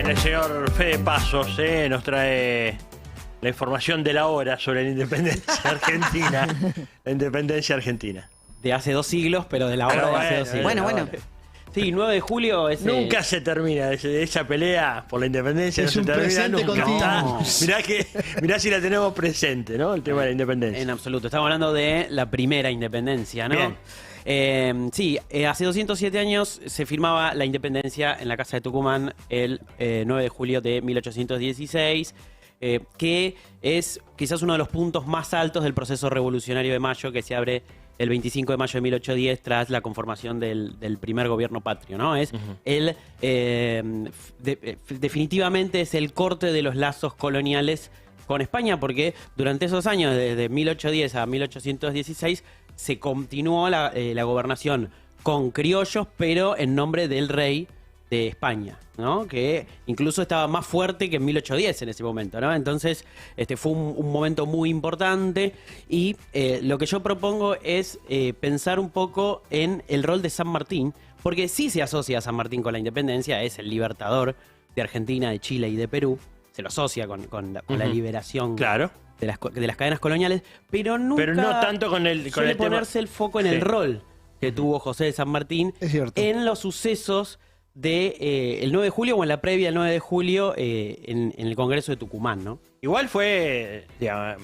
Bien, el señor Fede Pasos nos trae la información de la hora sobre la independencia argentina. La independencia argentina. De hace 2 siglos, pero de la hora de hace 2 siglos. Bueno. Sí, 9 de julio es... Nunca se termina esa pelea por la independencia, Es no un se termina presente nunca. continuo. Mirá si la tenemos presente, ¿no? El tema de la independencia. En absoluto. Estamos hablando de la primera independencia, ¿no? Bien. Hace 207 años se firmaba la independencia en la Casa de Tucumán el 9 de julio de 1816, que es quizás uno de los puntos más altos del proceso revolucionario de Mayo, que se abre el 25 de mayo de 1810 tras la conformación del primer gobierno patrio, ¿no? Es definitivamente es el corte de los lazos coloniales con España, porque durante esos años, desde 1810 a 1816, se continuó la gobernación con criollos, pero en nombre del rey de España, ¿no? Que incluso estaba más fuerte que en 1810 en ese momento, ¿no? Entonces, fue un momento muy importante y lo que yo propongo es pensar un poco en el rol de San Martín, porque sí se asocia a San Martín con la independencia, es el libertador de Argentina, de Chile y de Perú, se lo asocia con la liberación. Claro. De las cadenas coloniales, pero nunca Pero no tanto con el suele tema. ponerse el foco en el rol que tuvo José de San Martín en los sucesos de el 9 de julio o en la previa del 9 de julio en el Congreso de Tucumán, ¿no? Igual fue, digamos,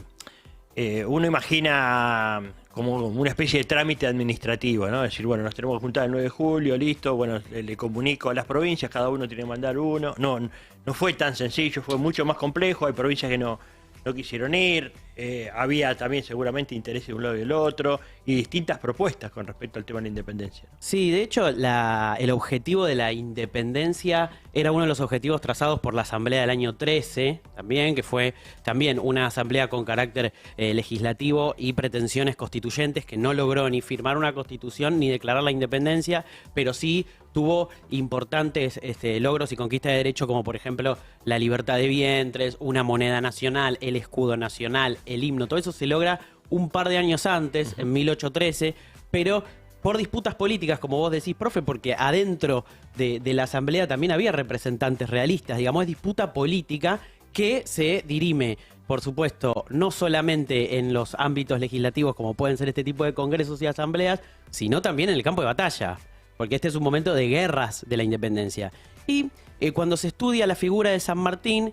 uno imagina como una especie de trámite administrativo, ¿no? Es decir, bueno, nos tenemos que juntar el 9 de julio, listo, bueno, le comunico a las provincias, cada uno tiene que mandar uno. No fue tan sencillo, fue mucho más complejo, hay provincias que no quisieron ir, había también seguramente intereses de un lado y del otro, y distintas propuestas con respecto al tema de la independencia. Sí, de hecho, el objetivo de la independencia era uno de los objetivos trazados por la Asamblea del año 13, también, que fue también una asamblea con carácter legislativo y pretensiones constituyentes, que no logró ni firmar una constitución ni declarar la independencia, pero sí tuvo importantes logros y conquistas de derecho, como por ejemplo la libertad de vientres, una moneda nacional, el escudo nacional, el himno. Todo eso se logra un par de años antes, en 1813, pero por disputas políticas, como vos decís, profe, porque adentro de la asamblea también había representantes realistas, digamos, es disputa política que se dirime, por supuesto, no solamente en los ámbitos legislativos, como pueden ser este tipo de congresos y asambleas, sino también en el campo de batalla, porque este es un momento de guerras de la independencia. Y cuando se estudia la figura de San Martín,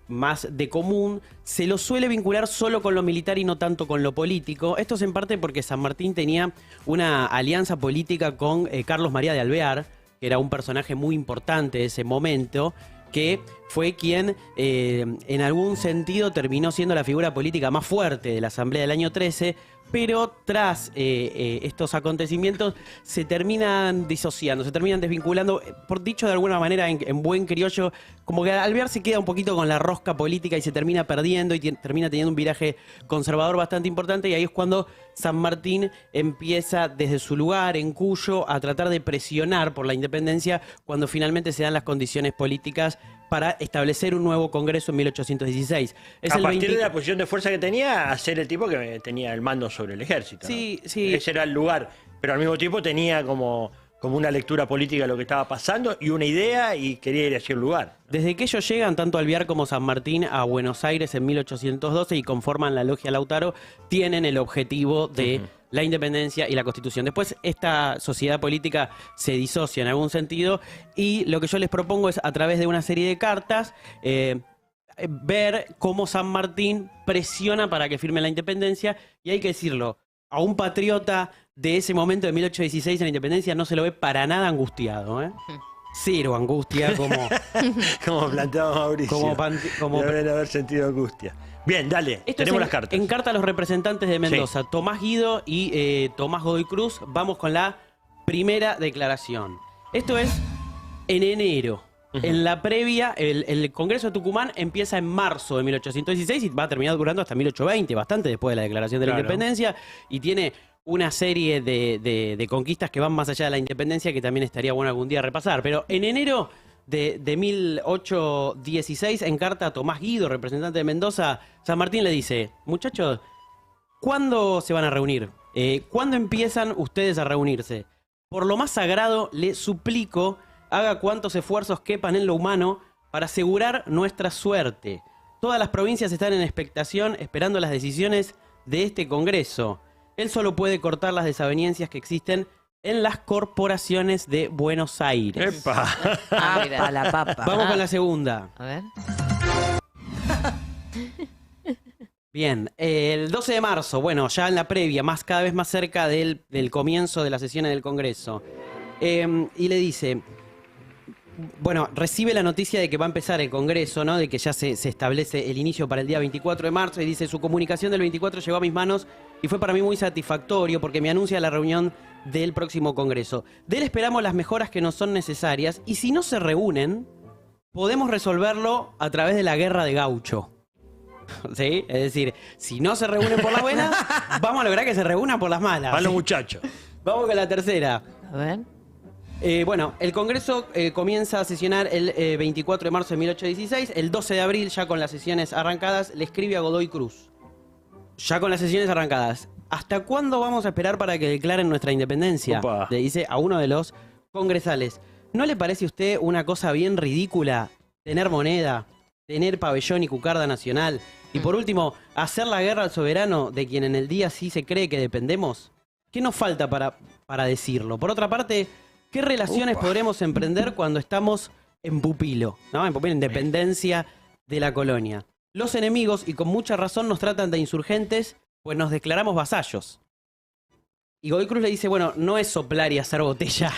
más de común, se lo suele vincular solo con lo militar y no tanto con lo político. Esto es en parte porque San Martín tenía una alianza política con Carlos María de Alvear, que era un personaje muy importante de ese momento, que fue quien en algún sentido terminó siendo la figura política más fuerte de la Asamblea del año 13, pero tras estos acontecimientos se terminan disociando, se terminan desvinculando, por dicho de alguna manera en buen criollo, como que Alvear se queda un poquito con la rosca política y se termina perdiendo y termina teniendo un viraje conservador bastante importante, y ahí es cuando San Martín empieza desde su lugar en Cuyo a tratar de presionar por la independencia cuando finalmente se dan las condiciones políticas para establecer un nuevo congreso en 1816. A partir de la posición de fuerza que tenía, a ser el tipo que tenía el mando sobre el ejército, ¿no? Sí, sí. Ese era el lugar, pero al mismo tiempo tenía como una lectura política de lo que estaba pasando y una idea, y quería ir hacia un lugar. Desde que ellos llegan, tanto Alvear como San Martín, a Buenos Aires en 1812 y conforman la Logia Lautaro, tienen el objetivo de la independencia y la Constitución. Después esta sociedad política se disocia en algún sentido, y lo que yo les propongo es, a través de una serie de cartas, ver cómo San Martín presiona para que firme la independencia. Y hay que decirlo, a un patriota de ese momento de 1816 en la independencia no se lo ve para nada angustiado, ¿eh? Cero angustia, como planteaba Mauricio. Deben haber sentido angustia. Bien, dale, tenemos las cartas. En carta a los representantes de Mendoza, sí. Tomás Guido y Tomás Godoy Cruz. Vamos con la primera declaración. Esto es en enero. En la previa, el Congreso de Tucumán empieza en marzo de 1816 y va a terminar durando hasta 1820, bastante después de la declaración de la independencia, y tiene una serie de conquistas que van más allá de la independencia, que también estaría bueno algún día repasar. Pero en enero de 1816, en carta a Tomás Guido, representante de Mendoza, San Martín le dice: muchachos, ¿cuándo se van a reunir? ¿Cuándo empiezan ustedes a reunirse? Por lo más sagrado, le suplico, haga cuantos esfuerzos quepan en lo humano para asegurar nuestra suerte. Todas las provincias están en expectación, esperando las decisiones de este Congreso. Él solo puede cortar las desavenencias que existen en las corporaciones de Buenos Aires. ¡Epa! Mira. La papa. Vamos con la segunda. A ver. Bien, el 12 de marzo, bueno, ya en la previa, cada vez más cerca del comienzo de las sesiones del Congreso. Y le dice, bueno, recibe la noticia de que va a empezar el Congreso, ¿no? De que ya se establece el inicio para el día 24 de marzo y dice, su comunicación del 24 llegó a mis manos y fue para mí muy satisfactorio porque me anuncia la reunión del próximo Congreso. De él esperamos las mejoras que nos son necesarias y si no se reúnen, podemos resolverlo a través de la guerra de gaucho. ¿Sí? Es decir, si no se reúnen por las buenas, vamos a lograr que se reúnan por las malas. Para los muchachos. Vamos con la tercera. A ver. Bueno, el Congreso comienza a sesionar el 24 de marzo de 1816. El 12 de abril, ya con las sesiones arrancadas, le escribe a Godoy Cruz. Ya con las sesiones arrancadas. ¿Hasta cuándo vamos a esperar para que declaren nuestra independencia? Opa. Le dice a uno de los congresales. ¿No le parece a usted una cosa bien ridícula tener moneda, tener pabellón y cucarda nacional? Y por último, hacer la guerra al soberano de quien en el día sí se cree que dependemos. ¿Qué nos falta para decirlo? Por otra parte, ¿qué relaciones podremos emprender cuando estamos en pupilo? ¿No? En pupilo, en dependencia de la colonia. Los enemigos, y con mucha razón, nos tratan de insurgentes, pues nos declaramos vasallos. Y Godoy Cruz le dice, bueno, no es soplar y hacer botella.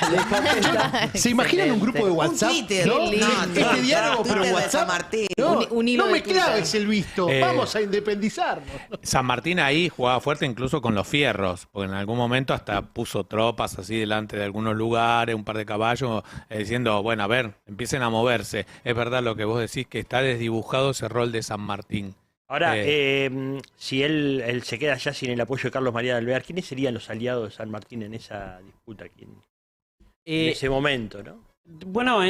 ¿Se imaginan un grupo de WhatsApp? Un Twitter. ¿No? Qué lindo. Este diálogo, pero Twitter de WhatsApp. San Martín. No, Un hilo no de me Twitter. claves el visto. Vamos a independizarnos. San Martín ahí jugaba fuerte incluso con los fierros, porque en algún momento hasta puso tropas así delante de algunos lugares, un par de caballos, diciendo, bueno, a ver, empiecen a moverse. Es verdad lo que vos decís, que está desdibujado ese rol de San Martín. Ahora, si él se queda ya sin el apoyo de Carlos María de Alvear, ¿quiénes serían los aliados de San Martín en esa disputa? En ese momento, ¿no? Bueno,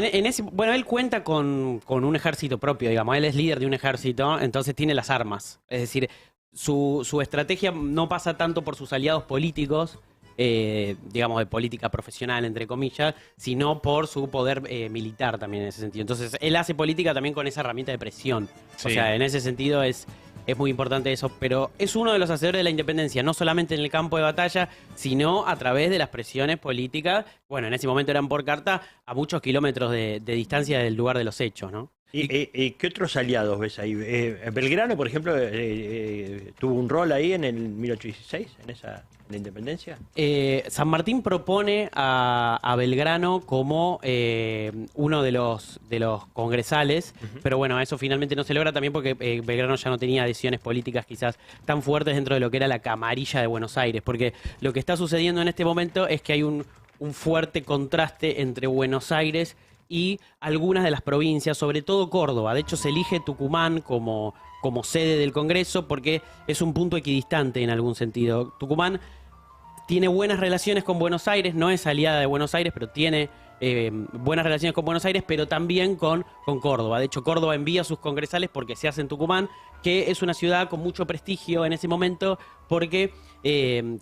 bueno, él cuenta con un ejército propio, digamos. Él es líder de un ejército, entonces tiene las armas. Es decir, su estrategia no pasa tanto por sus aliados políticos, digamos, de política profesional, entre comillas, sino por su poder militar también en ese sentido. Entonces, él hace política también con esa herramienta de presión. Sí. O sea, en ese sentido es muy importante eso, pero es uno de los hacedores de la independencia, no solamente en el campo de batalla, sino a través de las presiones políticas. Bueno, en ese momento eran por carta a muchos kilómetros de distancia del lugar de los hechos, ¿no? ¿Y qué otros aliados ves ahí? Belgrano, por ejemplo, tuvo un rol ahí en el 1816, en la independencia. San Martín propone a Belgrano como uno de los congresales, pero bueno, eso finalmente no se logra también porque Belgrano ya no tenía adhesiones políticas quizás tan fuertes dentro de lo que era la camarilla de Buenos Aires, porque lo que está sucediendo en este momento es que hay un fuerte contraste entre Buenos Aires y algunas de las provincias, sobre todo Córdoba. De hecho, se elige Tucumán como sede del Congreso porque es un punto equidistante en algún sentido. Tucumán tiene buenas relaciones con Buenos Aires, no es aliada de Buenos Aires, pero tiene buenas relaciones con Buenos Aires, pero también con Córdoba. De hecho, Córdoba envía a sus congresales porque se hace en Tucumán, que es una ciudad con mucho prestigio en ese momento porque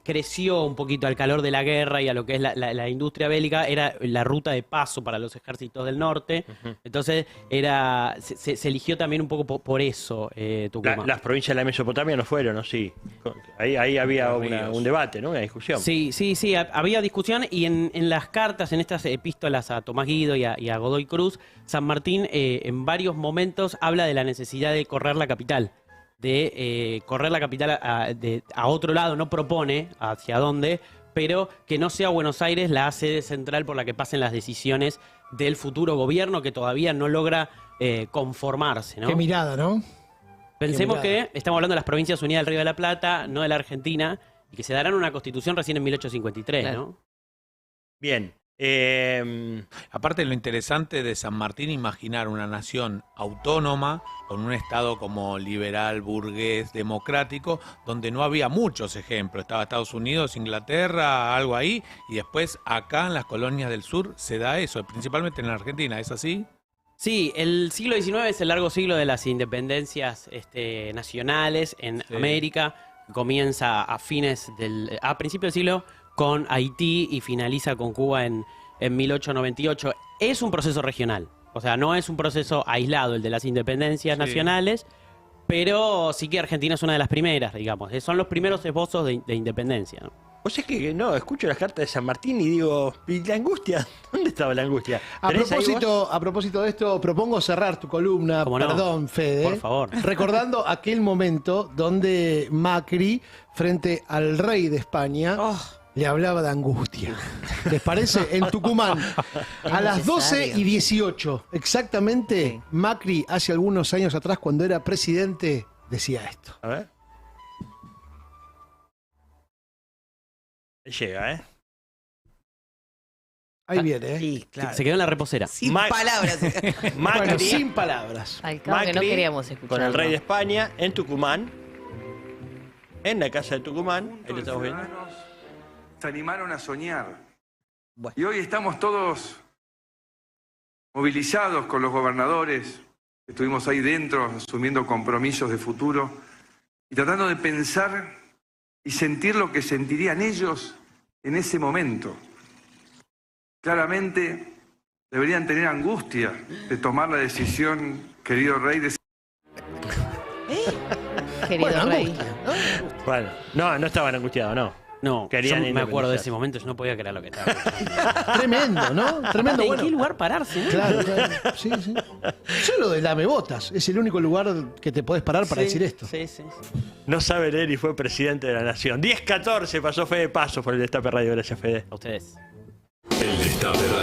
creció un poquito al calor de la guerra y a lo que es la industria bélica, era la ruta de paso para los ejércitos del norte. Entonces se eligió también un poco por eso Tucumán. Las provincias de la Mesopotamia no fueron, ¿no? Sí. Ahí había un debate, ¿no? Una discusión. Sí, había discusión y en las cartas, en estas epístolas a Tomás Guido y a Godoy Cruz, San Martín en varios momentos habla de la necesidad de correr la capital. De correr la capital a otro lado, no propone hacia dónde, pero que no sea Buenos Aires la sede central por la que pasen las decisiones del futuro gobierno que todavía no logra conformarse, ¿no? Qué mirada, ¿no? Pensemos Qué mirada. que estamos hablando de las provincias unidas del Río de la Plata, no de la Argentina, y que se darán una constitución recién en 1853, Claro. ¿no? Bien. Aparte, lo interesante de San Martín, imaginar una nación autónoma con un estado como liberal, burgués, democrático, donde no había muchos ejemplos. Estaba Estados Unidos, Inglaterra, algo ahí, y después acá en las colonias del sur se da eso, principalmente en la Argentina, ¿es así? Sí, el siglo XIX es el largo siglo de las independencias nacionales en Sí. América. Comienza a principios del siglo con Haití y finaliza con Cuba en 1898. Es un proceso regional. O sea, no es un proceso aislado el de las independencias nacionales, pero sí que Argentina es una de las primeras, digamos. Son los primeros esbozos de independencia, ¿no? O sea que no, escucho las cartas de San Martín y digo, ¿y la angustia? ¿Dónde estaba la angustia? A propósito de esto, propongo cerrar tu columna, ¿Cómo no? perdón, Fede. Por favor. Recordando aquel momento donde Macri, frente al rey de España, le hablaba de angustia. ¿Les parece? En Tucumán, a las 12:18, exactamente, Macri, hace algunos años atrás, cuando era presidente, decía esto. A ver. Llega, ¿eh? Ahí viene, ¿eh? Sí, claro. Se quedó en la reposera. Sin Mac- palabras. Macri, Bueno, sin palabras. Al cabo que no Macri queríamos escuchar. con el rey de España en Tucumán, en la casa de Tucumán, ahí lo estamos viendo. Se animaron a soñar. Bueno. Y hoy estamos todos movilizados con los gobernadores, estuvimos ahí dentro asumiendo compromisos de futuro y tratando de pensar y sentir lo que sentirían ellos en ese momento. Claramente deberían tener angustia de tomar la decisión, querido rey, de... Querido Bueno, rey. angustia, ¿no? Bueno, no estaban angustiados, no. No, Querían yo me acuerdo de independizarse. ese momento, yo no podía creer lo que estaba. Tremendo, ¿no? Tremendo. ¿En Bueno, qué lugar pararse? ¿No? claro, claro. Sí, sí. Solo de Lamebotas. Es el único lugar que te podés parar para decir esto. Sí, sí. No sabe leer y fue presidente de la nación. 10-14 pasó Fede Paso por el Destape Radio. Gracias, Fede. A ustedes. El Destape Radio.